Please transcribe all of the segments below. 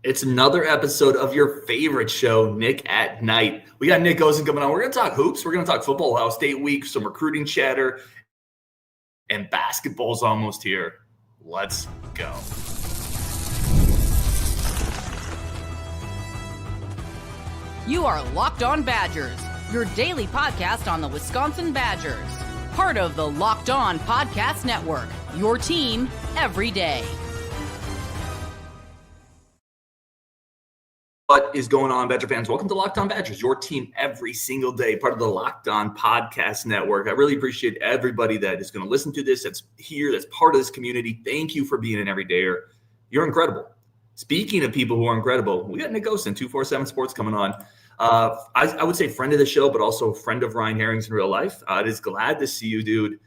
It's another episode of your favorite show, Nick at Night. We got Nick Osen coming on. We're going to talk hoops. We're going to talk football, Ohio State week, some recruiting chatter, and basketball's almost here. Let's go. You are Locked On Badgers, your daily podcast on the Wisconsin Badgers. Part of the Locked On Podcast Network, your team every day. What is going on, Badger fans? Welcome to Locked On Badgers, your team every single day, part of the Locked On Podcast Network. I really appreciate everybody that is going to listen to this, that's here, that's part of this community. Thank you for being an everydayer. You're incredible. Speaking of people who are incredible, we got Nick Osen, 247 Sports, coming on. I would say friend of the show, but also friend of Ryan Herring's in real life. It is glad to see you, dude.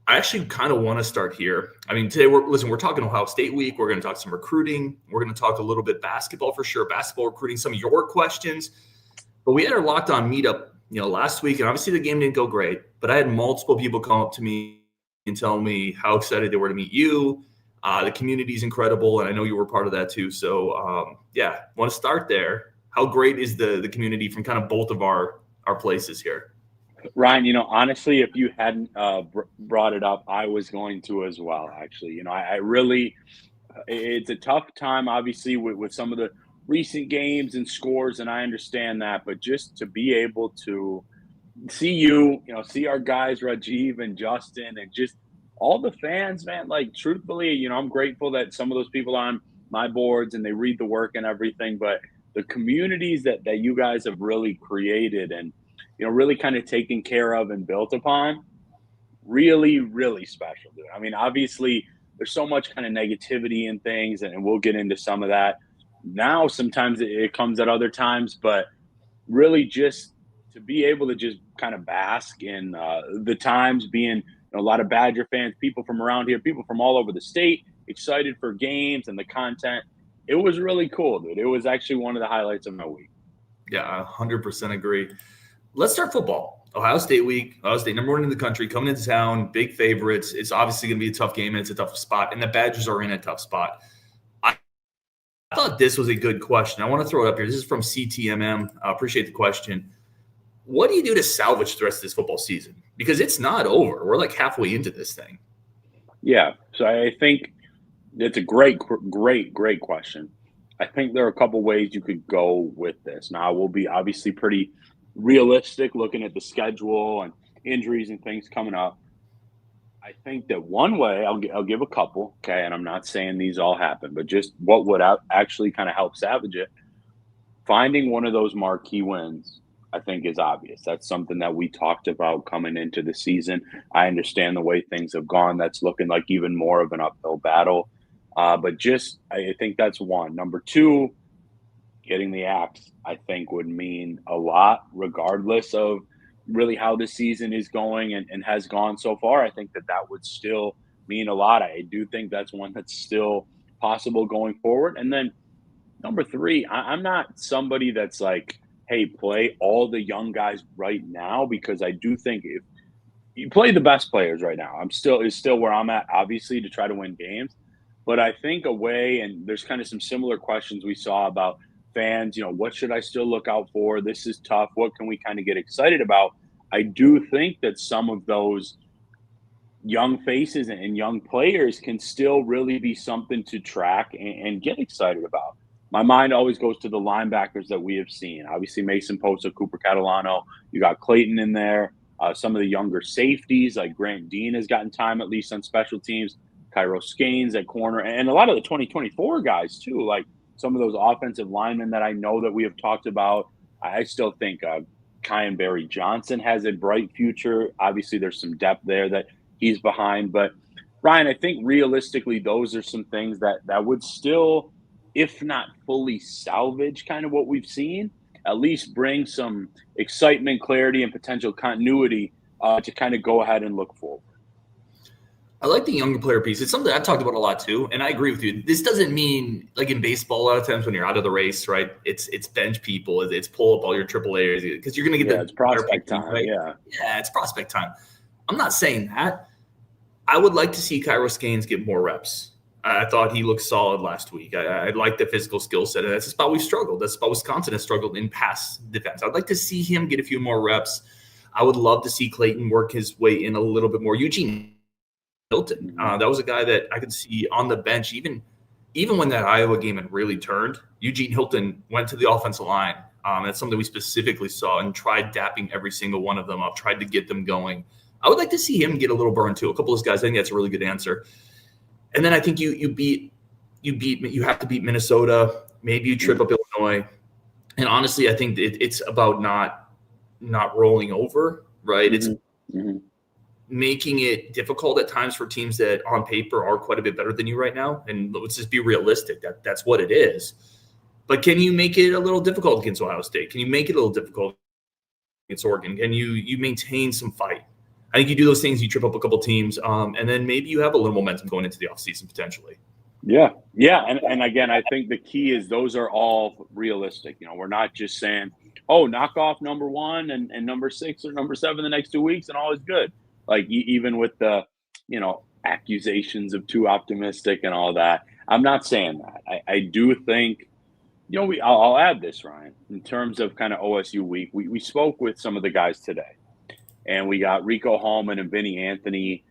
I actually kind of want to start here. I mean, today we're talking Ohio State week. We're going to talk some recruiting. We're going to talk a little bit basketball for sure, basketball recruiting, some of your questions. But we had our Locked On meetup, last week, and obviously the game didn't go great. But I had multiple people come up to me and tell me how excited they were to meet you. The community is incredible, and I know you were part of that too. So, want to start there. How great is the community from kind of both of our places here? Ryan, honestly, if you hadn't brought it up, I was going to as well, actually. I really – it's a tough time, obviously, with some of the recent games and scores, and I understand that. But just to be able to see you, see our guys, Rajiv and Justin, and just all the fans, man, like, truthfully, I'm grateful that some of those people on my boards and they read the work and everything. But the communities that you guys have really created and really kind of taken care of and built upon, really, really special, dude. I mean, obviously, there's so much kind of negativity and things, and we'll get into some of that. Now, sometimes it comes at other times, but really just to be able to just kind of bask in the times, being a lot of Badger fans, people from around here, people from all over the state, excited for games and the content. It was really cool, dude. It was actually one of the highlights of my week. Yeah, 100% agree. Let's start football. Ohio State week. Ohio State, number one in the country, coming into town, big favorites. It's obviously going to be a tough game, and it's a tough spot, and the Badgers are in a tough spot. I thought this was a good question. I want to throw it up here. This is from CTMM. I appreciate the question. What do you do to salvage the rest of this football season? Because it's not over. We're like halfway into this thing. Yeah, so I think it's a great question. I think there are a couple ways you could go with this. Now, we'll be obviously pretty realistic looking at the schedule and injuries and things coming up. I think that one way, I'll give a couple, okay, and I'm not saying these all happen, but just what would actually kind of help salvage it, finding one of those marquee wins, I think is obvious. That's something that we talked about coming into the season. I understand the way things have gone. That's looking like even more of an uphill battle. But just, I think that's one. Number two, getting the Axe, I think, would mean a lot, regardless of really how the season is going and has gone so far. I think that would still mean a lot. I do think that's one that's still possible going forward. And then number three, I'm not somebody that's like, hey, play all the young guys right now, because I do think if you play the best players right now, is still where I'm at, obviously, to try to win games. But I think a way, and there's kind of some similar questions we saw about fans, what should I still look out for? This is tough. What can we kind of get excited about? I do think that some of those young faces and young players can still really be something to track and get excited about. My mind always goes to the linebackers that we have seen. Obviously, Mason Posa, Cooper Catalano. You got Clayton in there. Some of the younger safeties, like Grant Dean, has gotten time at least on special teams. Kairos Gaines at corner. And a lot of the 2024 guys, too, like some of those offensive linemen that I know that we have talked about. I still think Kyan Barry Johnson has a bright future. Obviously, there's some depth there that he's behind. But, Ryan, I think realistically those are some things that would still, if not fully salvage kind of what we've seen, at least bring some excitement, clarity, and potential continuity to kind of go ahead and look forward. I like the younger player piece. It's something I've talked about a lot too, and I agree with you. This doesn't mean, like in baseball, a lot of times when you're out of the race, right? It's bench people, it's pull up all your AAA because you're going to get it's prospect time, right? Yeah, it's prospect time. I'm not saying that. I would like to see Kairos Gaines get more reps. I thought he looked solid last week. I like the physical skill set, and that's a spot we struggled. That's a spot Wisconsin has struggled in pass defense. I'd like to see him get a few more reps. I would love to see Clayton work his way in a little bit more. Eugene Hilton, that was a guy that I could see on the bench, even when that Iowa game had really turned. Eugene Hilton went to the offensive line. That's something we specifically saw and tried dapping every single one of them up, tried to get them going. I would like to see him get a little burn too. A couple of those guys, I think that's a really good answer. And then I think you have to beat Minnesota. Maybe you trip up Illinois. And honestly, I think it's about not rolling over, right? It's making it difficult at times for teams that on paper are quite a bit better than you right now. And let's just be realistic. That's what it is. But can you make it a little difficult against Ohio State? Can you make it a little difficult against Oregon? Can you maintain some fight? I think you do those things, you trip up a couple teams, and then maybe you have a little momentum going into the offseason potentially. Yeah. And again, I think the key is those are all realistic. We're not just saying, oh, knock off number 1 and number 6 or number 7 the next 2 weeks and all is good. Like even with the, accusations of too optimistic and all that, I'm not saying that. I do think, I'll add this, Ryan, in terms of kind of OSU week. We spoke with some of the guys today. And we got Rico Hallman and Vinny Anthony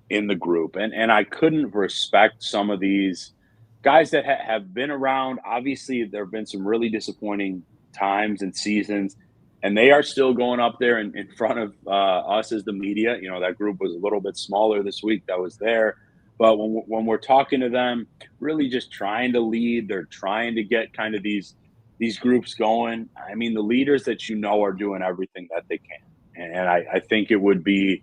in the group. And I couldn't respect some of these guys that have been around. Obviously, there have been some really disappointing times and seasons. And they are still going up there in front of us as the media. That group was a little bit smaller this week that was there. But when we're talking to them, really just trying to lead, they're trying to get kind of these groups going. I mean, the leaders that are doing everything that they can. And I think it would be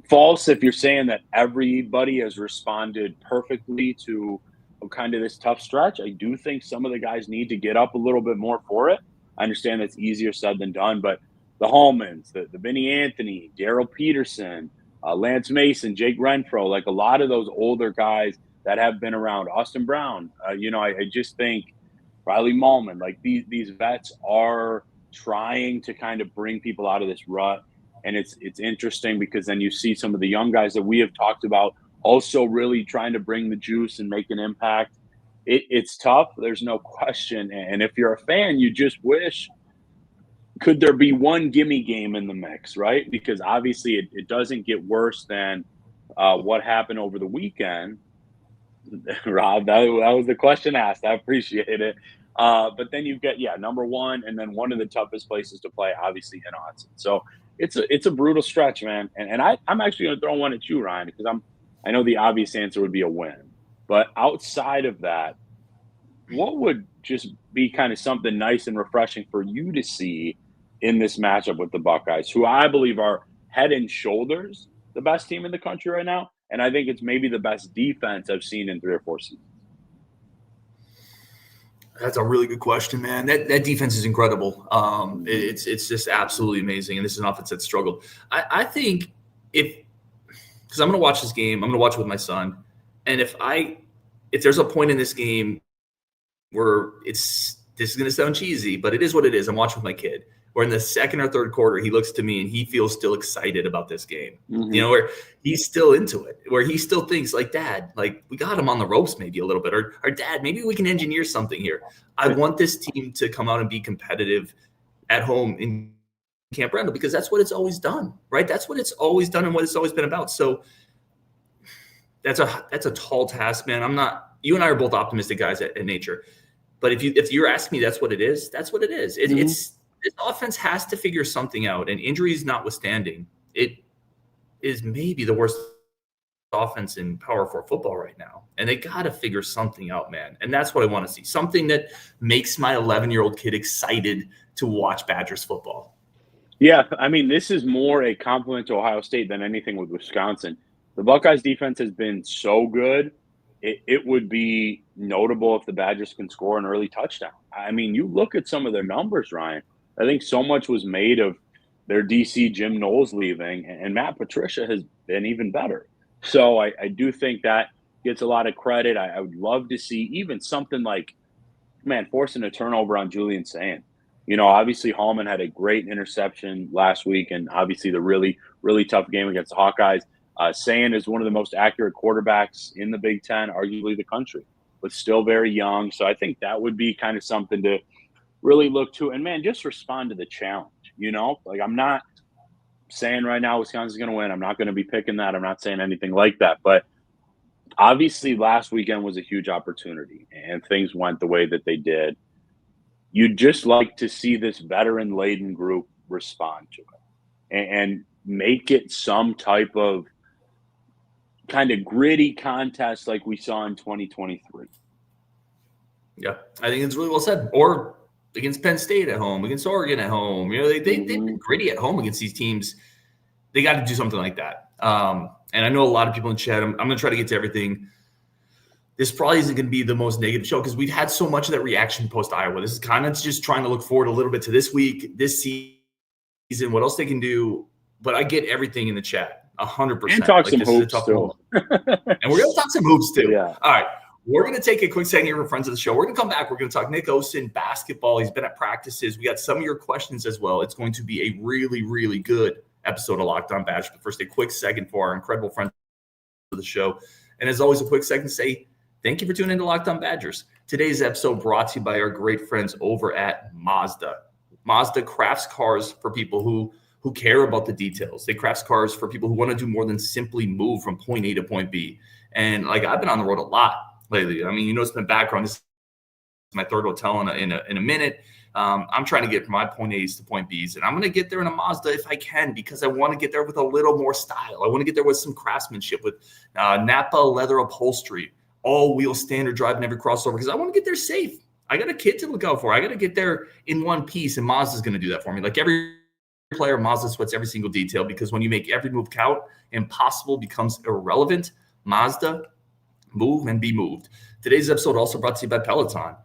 false if you're saying that everybody has responded perfectly to kind of this tough stretch. I do think some of the guys need to get up a little bit more for it. I understand that's easier said than done, but the Hallmans, the Vinny Anthony, Daryl Peterson, Lance Mason, Jake Renfro, like a lot of those older guys that have been around, Austin Brown, I just think Riley Mahlman, like these vets are trying to kind of bring people out of this rut. And it's interesting because then you see some of the young guys that we have talked about also really trying to bring the juice and make an impact. It's tough. There's no question. And if you're a fan, you just wish, could there be one gimme game in the mix, right? Because obviously it doesn't get worse than what happened over the weekend. Rob, that was the question asked. I appreciate it. But then you get, number 1, and then one of the toughest places to play, obviously, in Austin. So it's a brutal stretch, man. And I'm actually going to throw one at you, Ryan, because I know the obvious answer would be a win. But outside of that, what would just be kind of something nice and refreshing for you to see in this matchup with the Buckeyes, who I believe are head and shoulders the best team in the country right now? And I think it's maybe the best defense I've seen in 3 or 4 seasons. That's a really good question, man. That defense is incredible. It's just absolutely amazing. And this is an offense that struggled. I think because I'm going to watch this game, I'm going to watch it with my son. And if there's a point in this game where this is going to sound cheesy, but it is what it is. I'm watching with my kid. Where in the second or third quarter, he looks to me and he feels still excited about this game. Mm-hmm. Where he's still into it, where he still thinks like, Dad, like we got him on the ropes maybe a little bit, or Dad, maybe we can engineer something here. I want this team to come out and be competitive at home in Camp Randall because that's what it's always done, right? That's what it's always done and what it's always been about. So that's a tall task, man. You and I are both optimistic guys at nature, but if you're asking me, that's what it is. That's what it is. It's this offense has to figure something out, and injuries notwithstanding, it is maybe the worst offense in Power 4 football right now. And they got to figure something out, man. And that's what I want to see. Something that makes my 11-year-old kid excited to watch Badgers football. Yeah, I mean, this is more a compliment to Ohio State than anything with Wisconsin. The Buckeyes defense has been so good. It would be notable if the Badgers can score an early touchdown. I mean, you look at some of their numbers, Ryan. I think so much was made of their DC Jim Knowles leaving, and Matt Patricia has been even better. So I do think that gets a lot of credit. I would love to see even something like, forcing a turnover on Julian Sand. Obviously Hallman had a great interception last week, and obviously the really, really tough game against the Hawkeyes. Sayan is one of the most accurate quarterbacks in the Big Ten, arguably the country, but still very young. So I think that would be kind of something to really look to. And, man, just respond to the challenge, Like, I'm not saying right now Wisconsin's going to win. I'm not going to be picking that. I'm not saying anything like that. But obviously last weekend was a huge opportunity, and things went the way that they did. You'd just like to see this veteran-laden group respond to it and make it some type of kind of gritty contest like we saw in 2023. Yeah, I think it's really well said. Or against Penn State at home, against Oregon at home. They've been gritty at home against these teams. They got to do something like that. And I know a lot of people in chat. I'm going to try to get to everything. This probably isn't going to be the most negative show because we've had so much of that reaction post-Iowa. This is kind of just trying to look forward a little bit to this week, this season, what else they can do. But I get everything in the chat, 100%. And talk some hoops, too. And we're going to talk some hoops, too. Yeah. All right. We're going to take a quick second here for friends of the show. We're going to come back. We're going to talk Nick Osen, basketball. He's been at practices. We got some of your questions as well. It's going to be a really, really good episode of Locked On Badgers. But first, a quick second for our incredible friends of the show. And as always, a quick second to say thank you for tuning into Locked On Badgers. Today's episode brought to you by our great friends over at Mazda. Mazda crafts cars for people who care about the details. They craft cars for people who want to do more than simply move from point A to point B. And I've been on the road a lot lately. I mean, it's been background. This is my third hotel in a minute. I'm trying to get from my point A's to point B's, and I'm going to get there in a Mazda if I can because I want to get there with a little more style. I want to get there with some craftsmanship, with Napa leather upholstery, all-wheel standard drive in every crossover because I want to get there safe. I got a kid to look out for. I got to get there in one piece, and Mazda's going to do that for me. Like every player, Mazda sweats every single detail because when you make every move count, impossible becomes irrelevant. Mazda, move and be moved. Today's episode also brought to you by Peloton.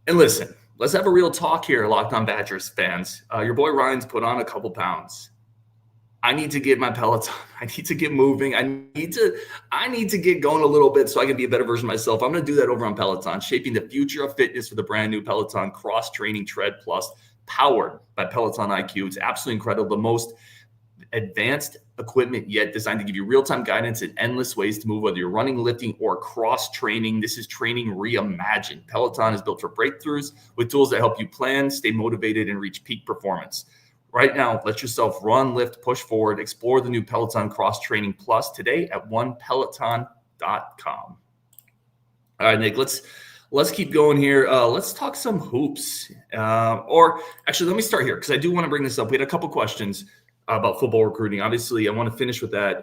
And listen, let's have a real talk here, Locked On Badgers fans. Your boy Ryan's put on a couple pounds. I need to get my Peloton. I need to get moving. I need to get going a little bit so I can be a better version of myself. I'm going to do that over on Peloton, shaping the future of fitness for the brand new Peloton Cross Training Tread Plus, powered by Peloton IQ. It's absolutely incredible. The most advanced equipment yet, designed to give you real-time guidance in endless ways to move, whether you're running, lifting, or cross-training. This is training reimagined. Peloton is built for breakthroughs with tools that help you plan, stay motivated, and reach peak performance. Right now, let yourself run, lift, push forward. Explore the new Peloton Cross Training Plus today at onepeloton.com. All right, Nick, let's keep going here. Let's talk some hoops. Or actually, let me start here because I do want to bring this up. We had a couple questions about football recruiting. Obviously, I want to finish with that.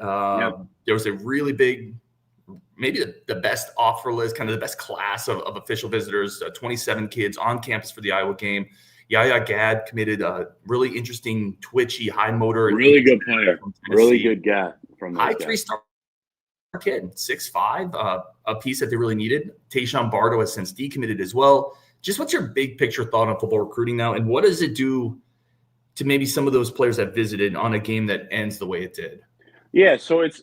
There was a really big, maybe the best offer list, kind of the best class of official visitors, 27 kids on campus for the Iowa game. Yaya Gad committed a really interesting, twitchy, high motor. Really good player. Really good guy. From high 3-star kid, 6'5", a piece that they really needed. Tayshawn Bardo has since decommitted as well. Just what's your big picture thought on football recruiting now, and what does it do to maybe some of those players that visited on a game that ends the way it did? Yeah, so it's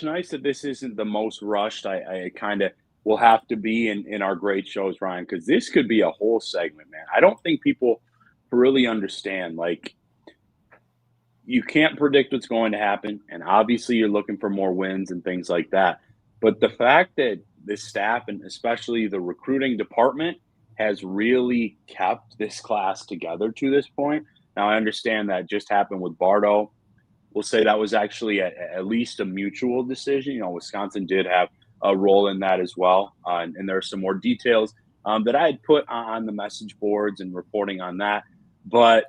nice that this isn't the most rushed. I kind of will have to be in our great shows, Ryan, because this could be a whole segment, man. I don't think people really understand. You can't predict what's going to happen, and obviously you're looking for more wins and things like that. But the fact that the staff, and especially the recruiting department, has really kept this class together to this point. Now, I understand that just happened with Bardo. We'll say that was actually at least a mutual decision. Wisconsin did have a role in that as well. And there are some more details that I had put on the message boards and reporting on that. But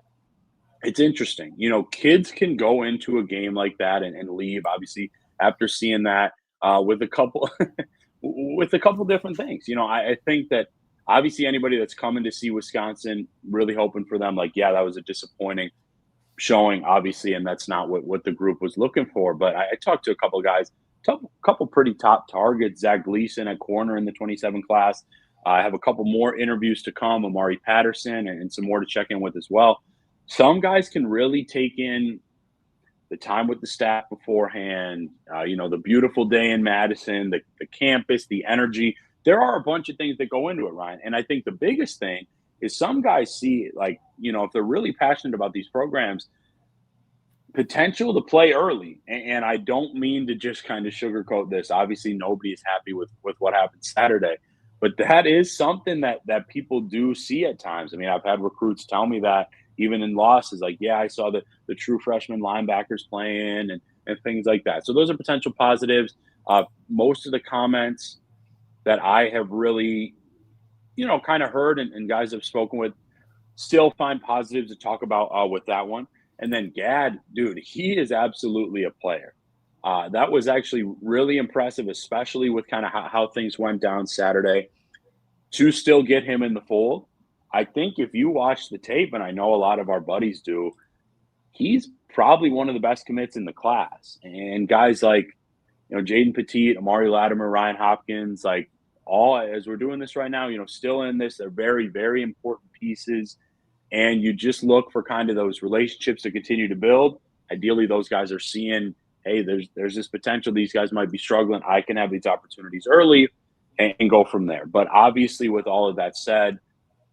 it's interesting. Kids can go into a game like that and leave, obviously, after seeing that with a couple different things. I think that obviously anybody that's coming to see Wisconsin, really hoping for them, that was a disappointing showing, obviously, and that's not what the group was looking for. But I talked to a couple of guys, a couple pretty top targets, Zach Gleason at corner in the 27 class. I have a couple more interviews to come, Amari Patterson, and some more to check in with as well. Some guys can really take in the time with the staff beforehand, the beautiful day in Madison, the campus, the energy. There are a bunch of things that go into it, Ryan. And I think the biggest thing is some guys see, if they're really passionate about these programs, potential to play early. And I don't mean to just kind of sugarcoat this. Obviously, nobody is happy with what happened Saturday. But that is something that people do see at times. I mean, I've had recruits tell me that even in losses, like, yeah, I saw the true freshman linebackers playing and things like that. So those are potential positives. Most of the comments that I have really, kind of heard and guys have spoken with still find positives to talk about with that one. And then Gad, dude, he is absolutely a player. That was actually really impressive, especially with kind of how things went down Saturday, to still get him in the fold. I think if you watch the tape, and I know a lot of our buddies do, he's probably one of the best commits in the class. And guys like, Jaden Petit, Amari Latimer, Ryan Hopkins, like all as we're doing this right now, still in this, they're very, very important pieces. And you just look for kind of those relationships to continue to build. Ideally, those guys are seeing, hey, there's this potential. These guys might be struggling. I can have these opportunities early and go from there. But obviously, with all of that said,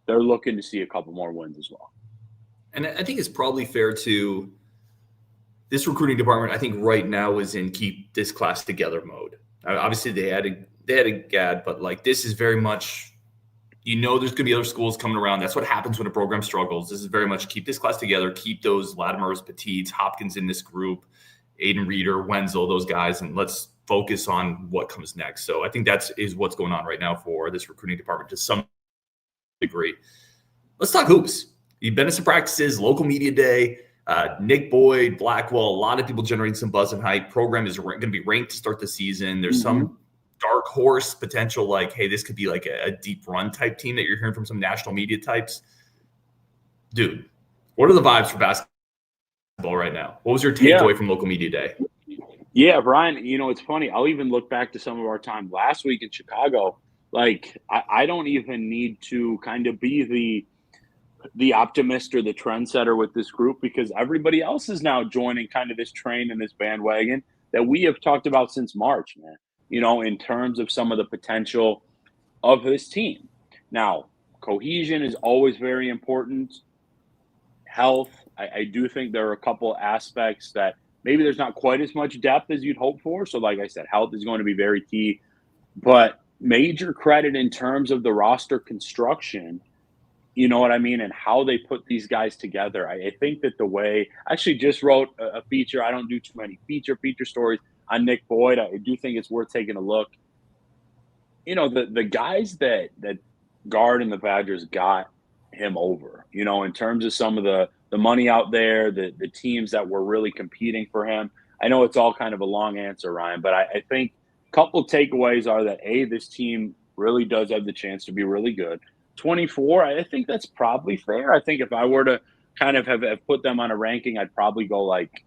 they're looking to see a couple more wins as well. And I think it's probably fair to this recruiting department, I think right now is in keep this class together mode. Obviously, they had a GAD, but like this is very much, there's going to be other schools coming around. That's what happens when a program struggles. This is very much keep this class together, keep those Latimers, Petits, Hopkins in this group, Aiden Reeder, Wenzel, those guys, and let's focus on what comes next. So I think that is what's going on right now for this recruiting department to some degree. Let's talk hoops. You've been to some practices, local media day, Nick Boyd, Blackwell, a lot of people generating some buzz and hype. Program is going to be ranked to start the season. There's some dark horse potential, like, hey, this could be like a deep run type team that you're hearing from some national media types. Dude, what are the vibes for basketball right now? What was your takeaway from local media day? Yeah, Brian, it's funny. I'll even look back to some of our time last week in Chicago. Like, I don't even need to kind of be the optimist or the trendsetter with this group, because everybody else is now joining kind of this train and this bandwagon that we have talked about since March, man, in terms of some of the potential of this team. Now, cohesion is always very important. Health, I do think there are a couple aspects that maybe there's not quite as much depth as you'd hope for. So like I said, health is going to be very key, but major credit in terms of the roster construction, you know what I mean, and how they put these guys together. I think that the way – I actually just wrote a feature. I don't do too many feature stories on Nick Boyd. I do think it's worth taking a look. The guys that guard and the Badgers got him over, in terms of some of the money out there, the teams that were really competing for him. I know it's all kind of a long answer, Ryan, but I think a couple takeaways are that, A, this team really does have the chance to be really good. 24, I think that's probably fair. I think if I were to kind of have put them on a ranking, I'd probably go like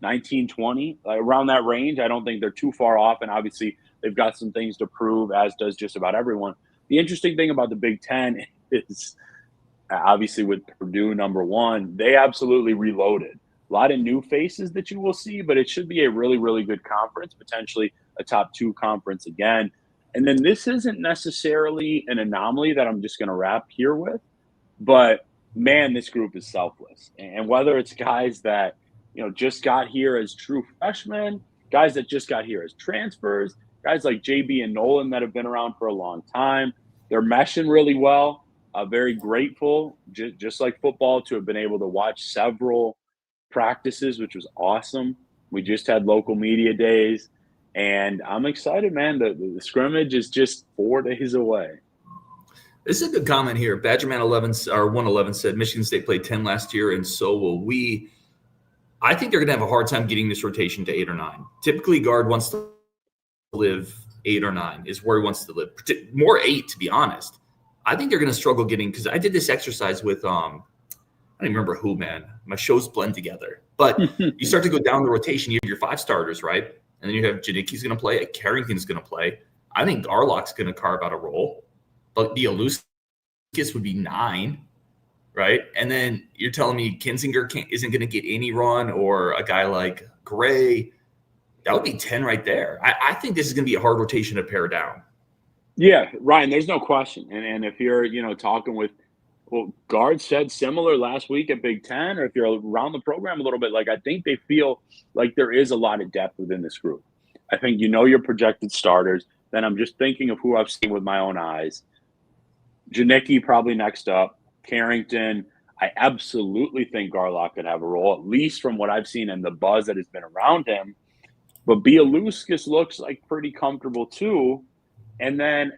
19, 20, around that range. I don't think they're too far off, and obviously they've got some things to prove, as does just about everyone. The interesting thing about the Big Ten is, obviously with Purdue number one, they absolutely reloaded. A lot of new faces that you will see, but it should be a really, really good conference, potentially a top 2 conference again. And then this isn't necessarily an anomaly that I'm just going to wrap here with, but man, this group is selfless. And whether it's guys that, just got here as true freshmen, guys that just got here as transfers, guys like JB and Nolan that have been around for a long time, they're meshing really well. Very grateful, just like football, to have been able to watch several practices, which was awesome. We just had local media days. And I'm excited, man. The scrimmage is just 4 days away. This is a good comment here. Badgerman 111 said Michigan State played 10 last year, and so will we. I think they're going to have a hard time getting this rotation to 8 or 9. Typically, guard wants to live 8 or 9 is where he wants to live. More 8, to be honest. I think they're going to struggle getting, because I did this exercise with I don't even remember who, man. My shows blend together. But you start to go down the rotation. You have your 5 starters, right? And then you have Janicki's going to play. Carrington's going to play. I think Garlock's going to carve out a role. But the Aluskis would be 9, right? And then you're telling me Kinzinger isn't going to get any run, or a guy like Gray. That would be 10 right there. I think this is going to be a hard rotation to pare down. Yeah, Ryan, there's no question. And if you're, talking with Well, Guard said similar last week at Big Ten, or if you're around the program a little bit, like I think they feel like there is a lot of depth within this group. I think your projected starters. Then I'm just thinking of who I've seen with my own eyes. Janicki probably next up. Carrington. I absolutely think Garlock could have a role, at least from what I've seen and the buzz that has been around him. But Bialuskas looks like pretty comfortable too. And then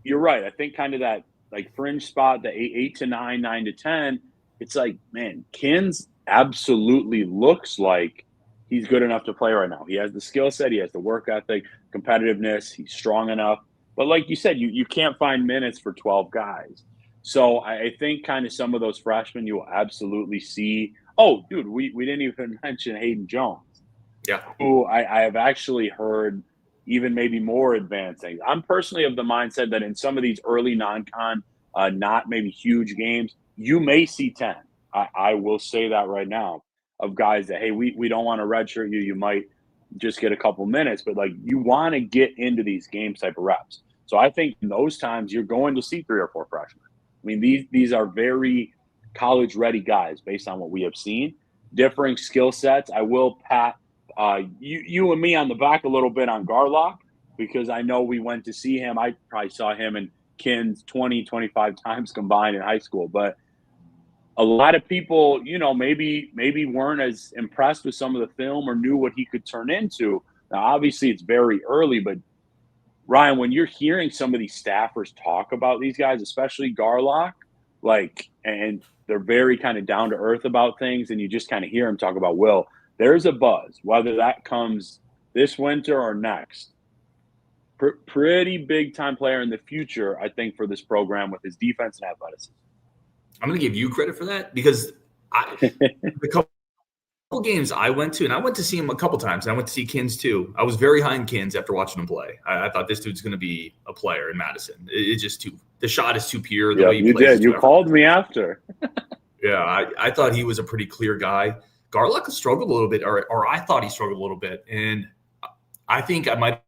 you're right. I think kind of that like fringe spot, the 8 to 9, 9 to 10. It's like, man, Kins absolutely looks like he's good enough to play right now. He has the skill set. He has the work ethic, competitiveness. He's strong enough. But like you said, you can't find minutes for 12 guys. So I think kind of some of those freshmen you will absolutely see. Oh, dude, we didn't even mention Hayden Jones. Yeah. Who I have actually heard even maybe more advanced things. I'm personally of the mindset that in some of these early non-con, not maybe huge games, you may see 10. I will say that right now of guys that, hey, we don't want to redshirt you. You might just get a couple minutes, but like you want to get into these game type of reps. So I think in those times you're going to see 3 or 4 freshmen. I mean, these are very college-ready guys based on what we have seen. Differing skill sets. I will pat you and me on the back a little bit on Garlock because I know we went to see him. I probably saw him and Kins 20, 25 times combined in high school. But a lot of people, maybe weren't as impressed with some of the film or knew what he could turn into. Now, obviously, it's very early, but Ryan, when you're hearing some of these staffers talk about these guys, especially Garlock, and they're very kind of down to earth about things, and you just kind of hear them talk about Will, there's a buzz, whether that comes this winter or next. Pretty big time player in the future, I think, for this program with his defense and athleticism. I'm going to give you credit for that because the couple games I went to, and I went to see him a couple times. And I went to see Kins too. I was very high in Kins after watching him play. I thought this dude's going to be a player in Madison. It's just the shot is too pure. The way he plays. You called me after. Yeah, I thought he was a pretty clear guy. Garlock struggled a little bit, or I thought he struggled a little bit. And I think I might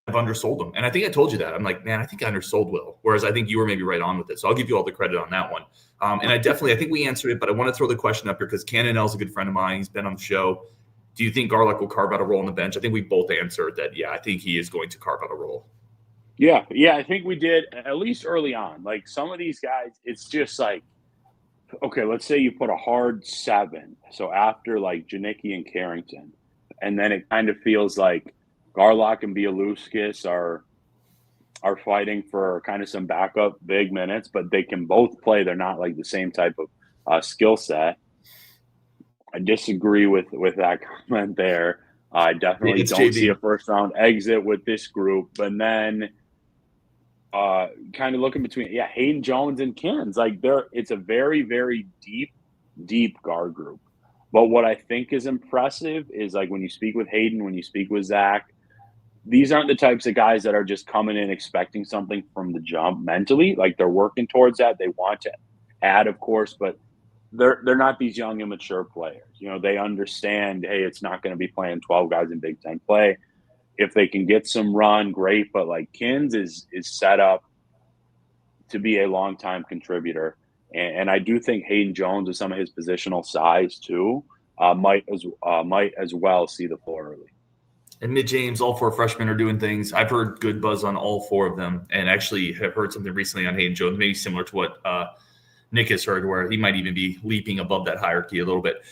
have undersold him. And I think I told you that. I'm like, man, I think I undersold Will. Whereas I think you were maybe right on with it. So I'll give you all the credit on that one. And I think we answered it, but I want to throw the question up here because Cannonell's a good friend of mine. He's been on the show. Do you think Garlock will carve out a role on the bench? I think we both answered that, yeah, I think he is going to carve out a role. Yeah, I think we did, at least early on. Like some of these guys, it's just like, okay, let's say you put a hard 7. So after like Janicki and Carrington, and then it kind of feels like Garlock and Bialuskas are fighting for kind of some backup big minutes, but they can both play. They're not like the same type of skill set. I disagree with that comment there. I definitely don't see a first round exit with this group. But then kind of looking between, Hayden Jones and Kins, it's a very, very deep guard group. But what I think is impressive is like when you speak with Hayden, when you speak with Zach, these aren't the types of guys that are just coming in expecting something from the jump mentally. Like they're working towards that. They want to add, of course, but they're not these young, immature players. They understand, hey, it's not going to be playing 12 guys in Big Ten play. If they can get some run, great. But like Kins is set up to be a long-time contributor. And I do think Hayden Jones, with some of his positional size too, might as well see the floor early. And mid-James, all 4 freshmen are doing things. I've heard good buzz on all 4 of them, and actually have heard something recently on Hayden Jones, maybe similar to what Nick has heard, where he might even be leaping above that hierarchy a little bit.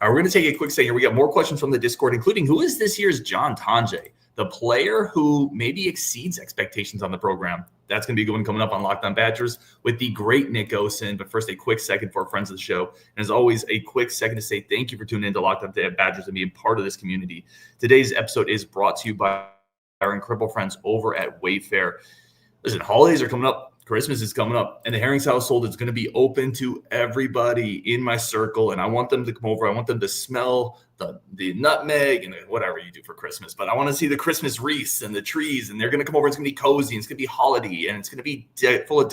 We're going to take a quick second here. We got more questions from the Discord, including who is this year's John Tonje, the player who maybe exceeds expectations on the program. That's going to be coming up on Locked On Badgers with the great Nick Osen. But first, a quick second for our friends of the show. And as always, a quick second to say thank you for tuning in to Locked On Badgers and being part of this community. Today's episode is brought to you by our incredible friends over at Wayfair. Listen, holidays are coming up. Christmas is coming up, and the Herring's household is going to be open to everybody in my circle, and I want them to come over. I want them to smell the nutmeg and whatever you do for Christmas, but I want to see the Christmas wreaths and the trees, and they're going to come over. It's going to be cozy, and it's going to be holiday, and it's going to be full of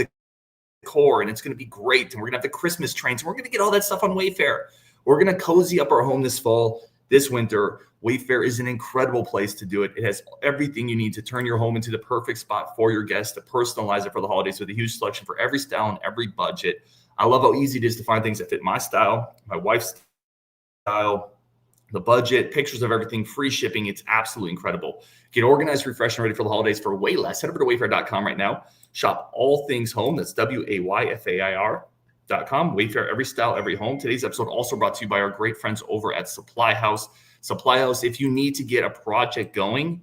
decor, and it's going to be great, and we're going to have the Christmas trains, and we're going to get all that stuff on Wayfair. We're going to cozy up our home this fall. this winter, Wayfair is an incredible place to do it. It has everything you need to turn your home into the perfect spot for your guests, to personalize it for the holidays with a huge selection for every style and every budget. I love how easy it is to find things that fit my style, my wife's style, the budget, pictures of everything, free shipping. It's absolutely incredible. Get organized, refreshed, and ready for the holidays for way less. Head over to wayfair.com right now. Shop all things home. That's WAYFAIR.com. Wayfair, every style, every home. Today's episode also brought to you by our great friends over at SupplyHouse. SupplyHouse, if you need to get a project going,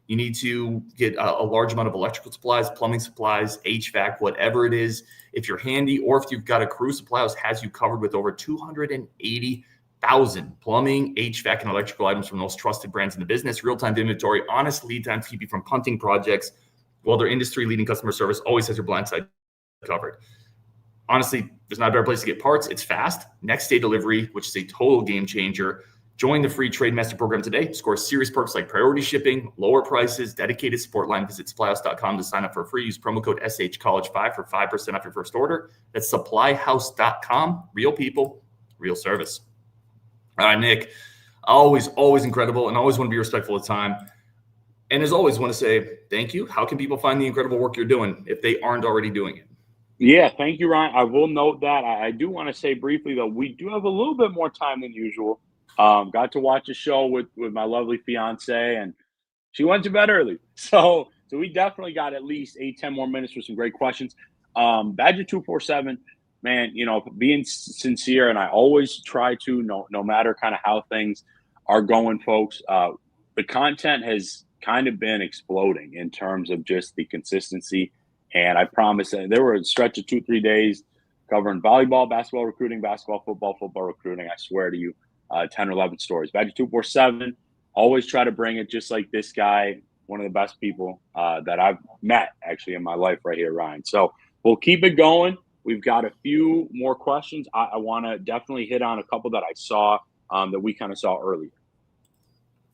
you need to get a large amount of electrical supplies, plumbing supplies, HVAC, whatever it is. If you're handy or if you've got a crew, SupplyHouse has you covered with over 280,000 plumbing, HVAC, and electrical items from the most trusted brands in the business. Real-time inventory, honest lead times keep you from punting projects, while their industry-leading customer service always has your blind side covered. Honestly, there's not a better place to get parts. It's fast. Next day delivery, which is a total game changer. Join the free Trade Master program today. Score serious perks like priority shipping, lower prices, dedicated support line. Visit supplyhouse.com to sign up for free. Use promo code SHCollege5 for 5% off your first order. That's supplyhouse.com. Real people, real service. All right, Nick, always incredible, and always want to be respectful of time. And as always, want to say thank you. How can people find the incredible work you're doing if they aren't already doing it? Yeah, thank you, Ryan. I will note that. I do want to say briefly, though, we do have a little bit more time than usual. Got to watch a show with my lovely fiance, and she went to bed early. So we definitely got at least 8-10 more minutes for some great questions. Badger 247, man, being sincere, and I always try to, no matter kind of how things are going, folks. The content has kind of been exploding in terms of just the consistency. And I promise that there were a stretch of 2-3 days covering volleyball, basketball recruiting, basketball, football recruiting. I swear to you, 10 or 11 stories. Badger 247, always try to bring it just like this guy, one of the best people that I've met actually in my life right here, Ryan. So we'll keep it going. We've got a few more questions. I want to definitely hit on a couple that I saw that we kind of saw earlier.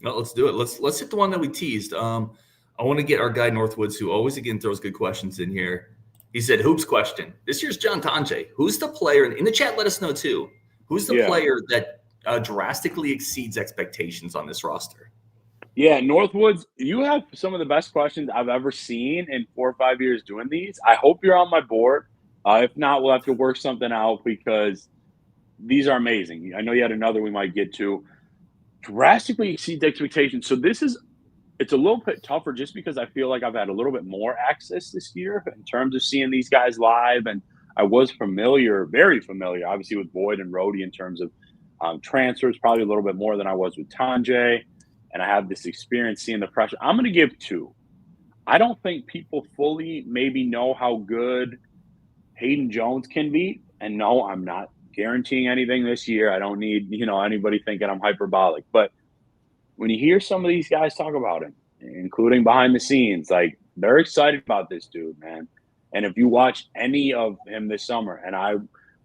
No, let's do it. Let's hit the one that we teased. I want to get our guy Northwoods, who always again throws good questions in here. He said, "Hoops question. This year's John Tonje. Who's the player in the chat? Let us know too. Who's the player that drastically exceeds expectations on this roster?" Yeah, Northwoods, you have some of the best questions I've ever seen in 4 or 5 years doing these. I hope you're on my board. If not, we'll have to work something out because these are amazing. I know you had another we might get to. Drastically exceeds expectations. So it's a little bit tougher just because I feel like I've had a little bit more access this year in terms of seeing these guys live. And I was very familiar, obviously, with Boyd and Rhodey in terms of transfers, probably a little bit more than I was with Tonje. And I have this experience seeing the pressure. I'm going to give 2. I don't think people fully maybe know how good Hayden Jones can be. And no, I'm not guaranteeing anything this year. I don't need, anybody thinking I'm hyperbolic. But when you hear some of these guys talk about him, including behind the scenes, like they're excited about this dude, man. And if you watch any of him this summer, and I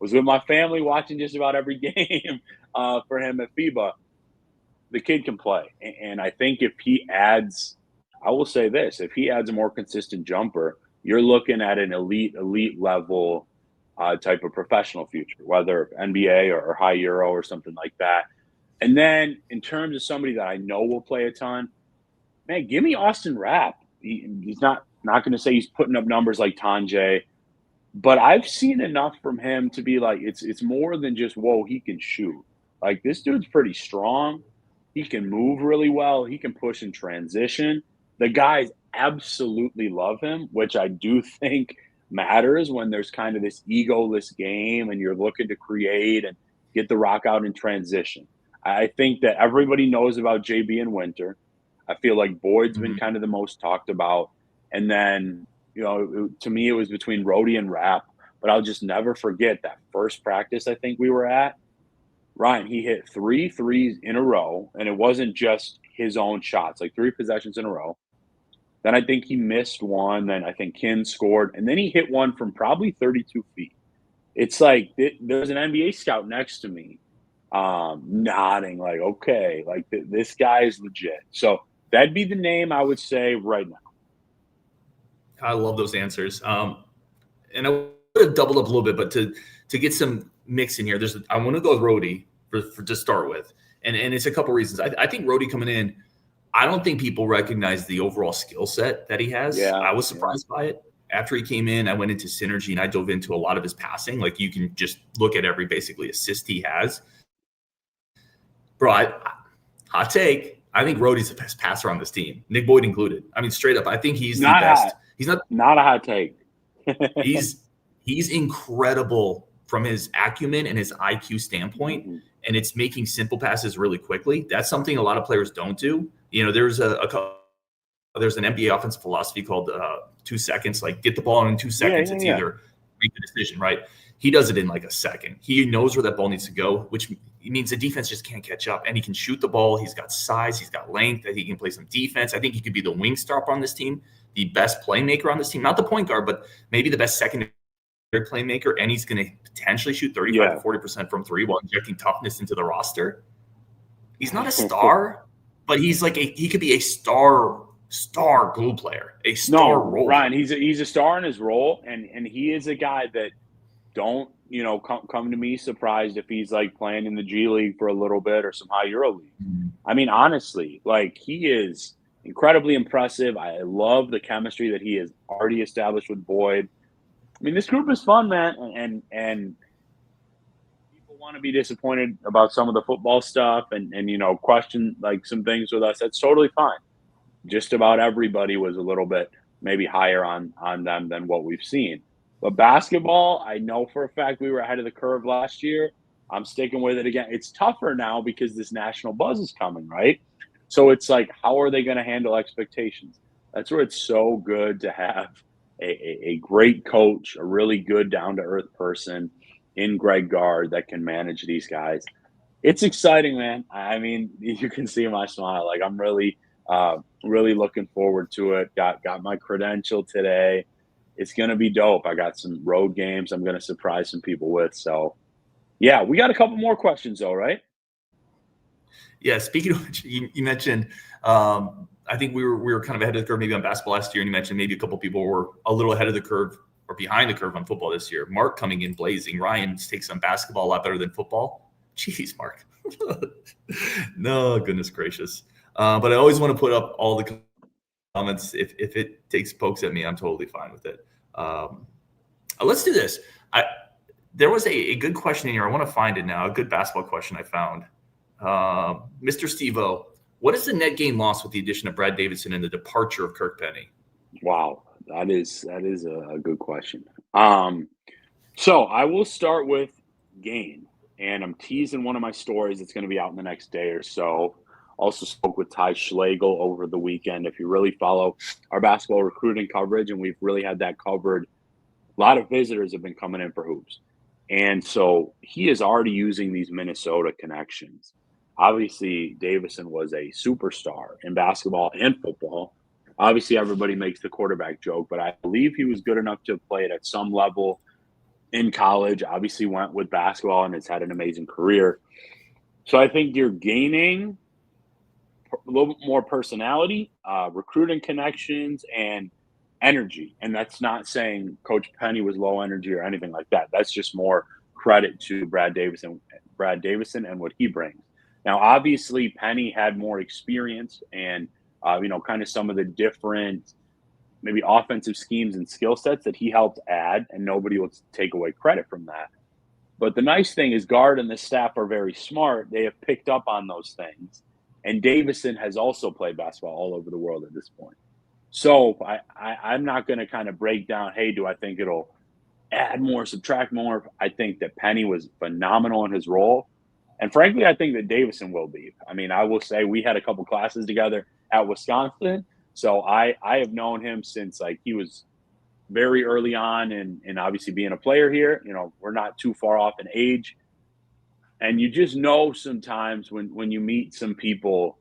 was with my family watching just about every game for him at FIBA, the kid can play. And I think if he adds, I will say this, if he adds a more consistent jumper, you're looking at an elite level type of professional future, whether NBA or high Euro or something like that. And then in terms of somebody that I know will play a ton, man, give me Austin Rapp. He's not going to say he's putting up numbers like Tonje, but I've seen enough from him to be like, it's more than just, whoa, he can shoot. Like, this dude's pretty strong. He can move really well. He can push in transition. The guys absolutely love him, which I do think matters when there's kind of this egoless game and you're looking to create and get the rock out in transition. I think that everybody knows about JB in winter. I feel like Boyd's been kind of the most talked about. And then, to me, it was between Rhodey and Rapp. But I'll just never forget that first practice I think we were at. Ryan, he hit 3 threes in a row, and it wasn't just his own shots, like 3 possessions in a row. Then I think he missed one. Then I think Kin scored. And then he hit one from probably 32 feet. It's like there's an NBA scout next to me nodding like, okay, like this guy is legit. So that'd be the name I would say right now. I love those answers. And I would have doubled up a little bit, but to get some mix in here, I want to go with Rhodey for to start with. And it's a couple reasons. I think Rhodey coming in, I don't think people recognize the overall skill set that he has. Yeah, I was surprised by it. After he came in, I went into synergy and I dove into a lot of his passing. Like you can just look at every basically assist he has. Bro, hot take. I think Rhodey's the best passer on this team, Nick Boyd included. I mean, straight up, I think he's the best. He's not a hot take. he's incredible from his acumen and his IQ standpoint, and it's making simple passes really quickly. That's something a lot of players don't do. You know, there's an NBA offensive philosophy called 2 seconds. Like get the ball in 2 seconds. It's either make the decision, right? He does it in like a second. He knows where that ball needs to go, which means the defense just can't catch up. And he can shoot the ball. He's got size. He's got length. I think he can play some defense. I think he could be the wing stopper on this team, the best playmaker on this team. Not the point guard, but maybe the best secondary playmaker. And he's going to potentially shoot 35 to 40% from three while injecting toughness into the roster. He's not a star, but he's like he could be a star glue player, a star role. Ryan, he's a star in his role, and he is a guy that don't, come to me surprised if he's like playing in the G League for a little bit or some high Euro League. I mean, honestly, like he is incredibly impressive. I love the chemistry that he has already established with Boyd. I mean, this group is fun, man, and people want to be disappointed about some of the football stuff and question like some things with us. That's totally fine. Just about everybody was a little bit maybe higher on them than what we've seen. But basketball, I know for a fact we were ahead of the curve last year. I'm sticking with it again. It's tougher now because this national buzz is coming, right? So it's like, how are they going to handle expectations? That's where it's so good to have a great coach, a really good down-to-earth person in Greg Gard that can manage these guys. It's exciting, man. I mean, you can see my smile. Like I'm really looking forward to it. Got my credential today. It's going to be dope. I got some road games I'm going to surprise some people with. So, yeah, we got a couple more questions, though, right? Yeah, speaking of which, you mentioned I think we were kind of ahead of the curve maybe on basketball last year, and you mentioned maybe a couple people were a little ahead of the curve or behind the curve on football this year. Mark coming in blazing. Ryan takes on basketball a lot better than football. Jeez, Mark. No, goodness gracious. But I always want to put up all the comments. If it takes pokes at me, I'm totally fine with it. Let's do this. There was a good question in here. I want to find it now. A good basketball question I found. Mr. Steve-O, what is the net gain loss with the addition of Brad Davison and the departure of Kirk Penny? Wow, that is a good question. So I will start with gain, and I'm teasing one of my stories that's going to be out in the next day or so. Also spoke with Ty Schlegel over the weekend. If you really follow our basketball recruiting coverage, and we've really had that covered, a lot of visitors have been coming in for hoops. And so he is already using these Minnesota connections. Obviously, Davison was a superstar in basketball and football. Obviously, everybody makes the quarterback joke, but I believe he was good enough to play it at some level in college. Obviously went with basketball and has had an amazing career. So I think you're gaining a little bit more personality, recruiting connections, and energy. And that's not saying Coach Penny was low energy or anything like that. That's just more credit to Brad Davison and what he brings. Now, obviously, Penny had more experience and, kind of some of the different maybe offensive schemes and skill sets that he helped add, and nobody will take away credit from that. But the nice thing is Gard and the staff are very smart. They have picked up on those things. And Davison has also played basketball all over the world at this point. So I'm not going to kind of break down, hey, do I think it'll add more, subtract more? I think that Penny was phenomenal in his role. And frankly, I think that Davison will be. I mean, I will say we had a couple classes together at Wisconsin. So I have known him since like he was very early on and obviously being a player here, we're not too far off in age. And you just know sometimes when you meet some people,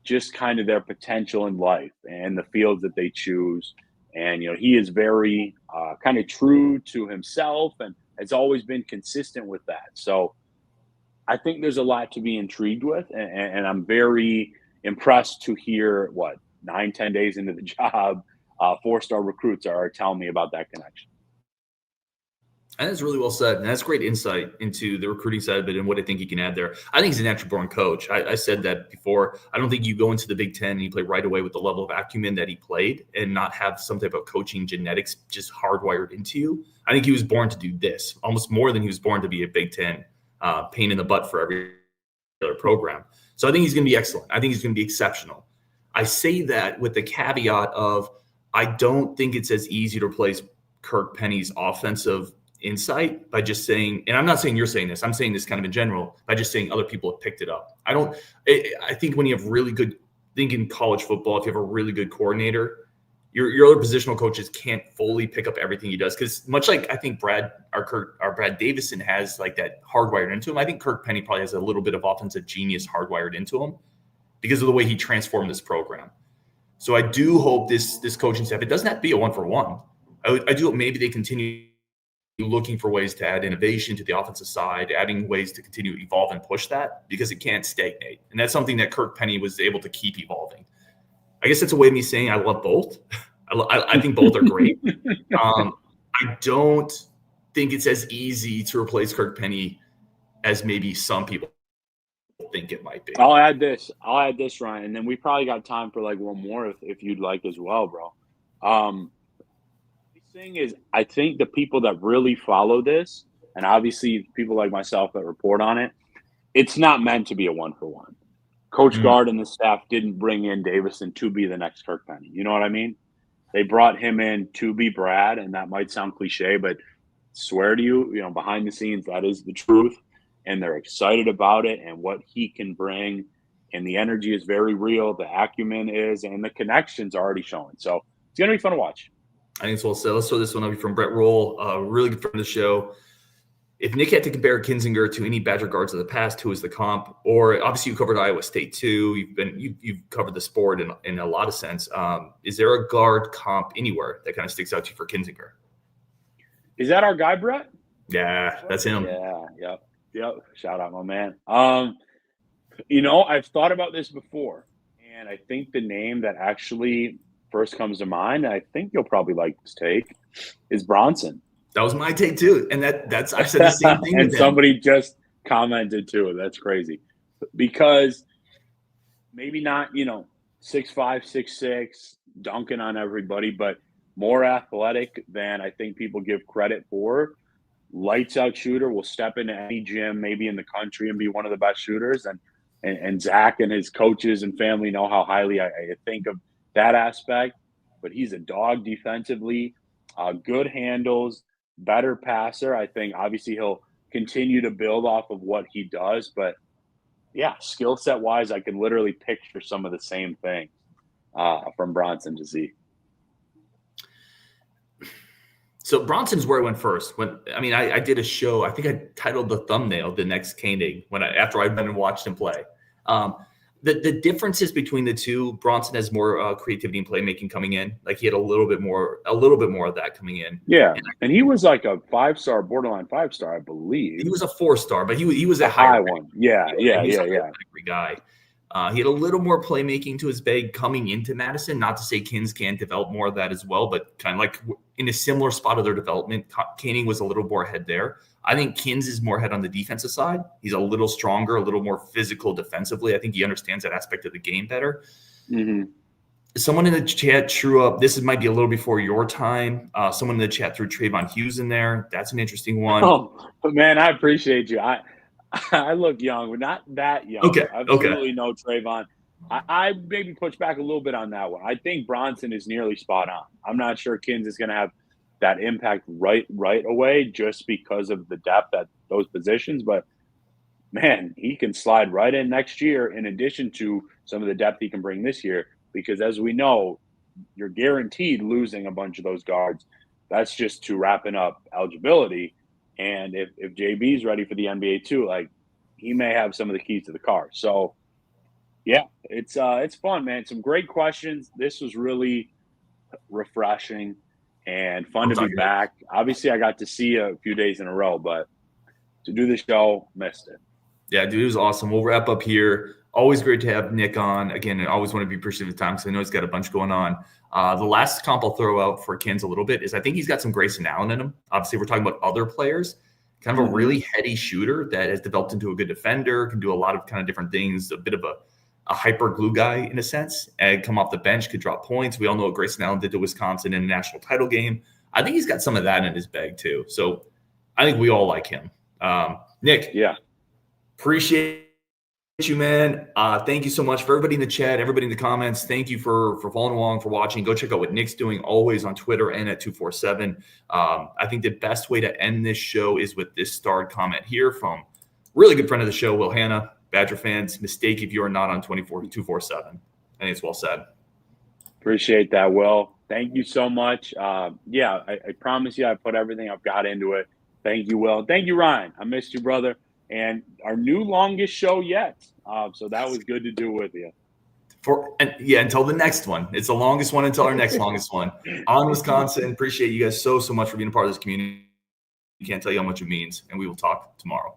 just kind of their potential in life and the fields that they choose. And, he is very kind of true to himself and has always been consistent with that. So I think there's a lot to be intrigued with. And I'm very impressed to hear 9-10 days into the job, 4-star recruits are telling me about that connection. And that's really well said. And that's great insight into the recruiting side of it and what I think he can add there. I think he's a natural born coach. I said that before. I don't think you go into the Big Ten and you play right away with the level of acumen that he played and not have some type of coaching genetics just hardwired into you. I think he was born to do this almost more than he was born to be a Big Ten pain in the butt for every other program. So I think he's going to be excellent. I think he's going to be exceptional. I say that with the caveat of I don't think it's as easy to replace Kirk Penny's offensive insight by just saying, and I'm not saying you're saying this, I'm saying this kind of in general, by just saying other people have picked it up. I think when you have really good, think in college football, if you have a really good coordinator, your other positional coaches can't fully pick up everything he does. Because much like I think Brad Davison has like that hardwired into him, I think Kirk Penny probably has a little bit of offensive genius hardwired into him because of the way he transformed this program. So I do hope this coaching staff, it doesn't have to be a 1-for-1. I do hope maybe they continue looking for ways to add innovation to the offensive side, adding ways to continue to evolve and push that because it can't stagnate. And that's something that Kirk Penny was able to keep evolving. I guess that's a way of me saying I love both. I think both are great. I don't think it's as easy to replace Kirk Penny as maybe some people think it might be. I'll add this, Ryan, and then we probably got time for like one more if you'd like as well, bro. Thing is, I think the people that really follow this, and obviously people like myself that report on it, it's not meant to be a 1-for-1. Coach Gard and the staff didn't bring in Davison to be the next Kirk Penny. You know what I mean? They brought him in to be Brad, and that might sound cliche, but swear to you, behind the scenes, that is the truth. And they're excited about it and what he can bring. And the energy is very real. The acumen is, and the connections are already showing. So it's going to be fun to watch. I think it's well said. Let's throw this one up from Brett Roll, a really good friend of the show. If Nick had to compare Kinzinger to any Badger guards of the past, who is the comp? Or obviously you covered Iowa State too. You've covered the sport in a lot of sense. Is there a guard comp anywhere that kind of sticks out to you for Kinzinger? Is that our guy, Brett? Yeah, that's him. Yeah, yep. Shout out, my man. I've thought about this before, and I think the name that actually first comes to mind, I think you'll probably like this take, is Bronson. That was my take too. And that's I said the same thing. And somebody just commented too. That's crazy. Because maybe not, 6'5", 6'6", dunking on everybody, but more athletic than I think people give credit for. Lights out shooter, will step into any gym, maybe in the country, and be one of the best shooters. And Zach and his coaches and family know how highly I think of that aspect. But he's a dog defensively, good handles, better passer. I think obviously he'll continue to build off of what he does. But yeah, skill set wise, I can literally picture some of the same things from Bronson to see. So Bronson's where I went first. I did a show. I think I titled the thumbnail "The Next Gameday" after I'd been and watched him play. The differences between the two, Bronson has more creativity and playmaking coming in. Like he had a little bit more of that coming in. Yeah, and he was like a 5-star, borderline 5-star, I believe. He was a 4-star, but he was a high one. Yeah. Guy. He had a little more playmaking to his bag coming into Madison. Not to say Kins can't develop more of that as well, but kind of like in a similar spot of their development, Koenig was a little more ahead there. I think Kins is more ahead on the defensive side. He's a little stronger, a little more physical defensively. I think he understands that aspect of the game better. Mm-hmm. Someone in the chat threw up, this might be a little before your time. Someone in the chat threw Trayvon Hughes in there. That's an interesting one. Oh, man, I appreciate you. I look young, but not that young. Okay. I absolutely know Trayvon. I maybe push back a little bit on that one. I think Bronson is nearly spot on. I'm not sure Kins is going to have that impact right away just because of the depth at those positions. But, man, he can slide right in next year in addition to some of the depth he can bring this year because, as we know, you're guaranteed losing a bunch of those guards. That's just to wrapping up eligibility. And if JB's ready for the NBA too, like he may have some of the keys to the car. So, yeah, it's fun, man. Some great questions. This was really refreshing and fun to be back. Obviously, I got to see you a few days in a row, but to do the show, missed it. Yeah, dude, it was awesome. We'll wrap up here. Always great to have Nick on. Again, I always want to be appreciative of time because I know he's got a bunch going on. The last comp I'll throw out for Kins a little bit is I think he's got some Grayson Allen in him. Obviously, we're talking about other players. Kind of a really heady shooter that has developed into a good defender, can do a lot of kind of different things, a bit of a hyper glue guy in a sense, and come off the bench, could drop points. We all know what Grayson Allen did to Wisconsin in a national title game. I think he's got some of that in his bag too. So I think we all like him. Nick, appreciate you, man. Thank you so much for everybody in the chat, everybody in the comments. Thank you for following along, for watching. Go check out what Nick's doing always on Twitter and at 247. I think the best way to end this show is with this starred comment here from really good friend of the show, Will Hanna. Badger fans, mistake if you are not on 247. I think it's well said. Appreciate that, Will. Thank you so much. I promise you I put everything I've got into it. Thank you, Will. Thank you, Ryan. I missed you, brother. And our new longest show yet. So that was good to do with you. Until the next one. It's the longest one until our next longest one. On Wisconsin. Appreciate you guys so much for being a part of this community. You can't tell you how much it means. And we will talk tomorrow.